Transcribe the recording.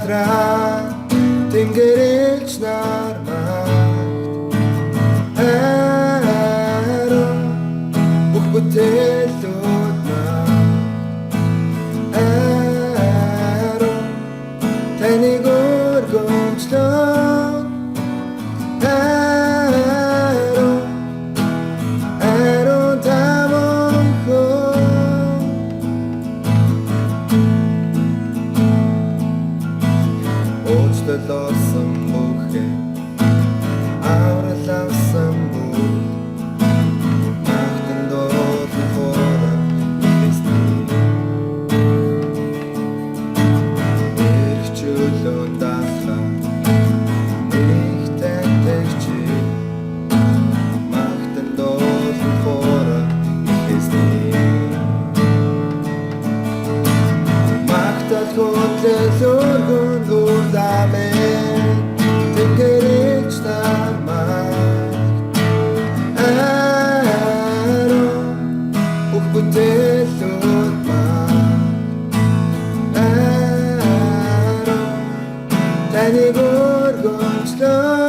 газраа тэнгэрэлч нар магт аро бүх бүтээлүүд маань аро таныг өргөмжлөн аро тамонхоо уучлалсан бүхээ авралсан бүх магтан дуулан хора Христний эрхчлөн даха нэгтэн тэгчи магтан дуулан хора Христний магтал хөтлөл өргөн гүрдамэ тэнгэрэлч нар магт аро бүх бүтээлүүд маань аро таныг өргөмжлөн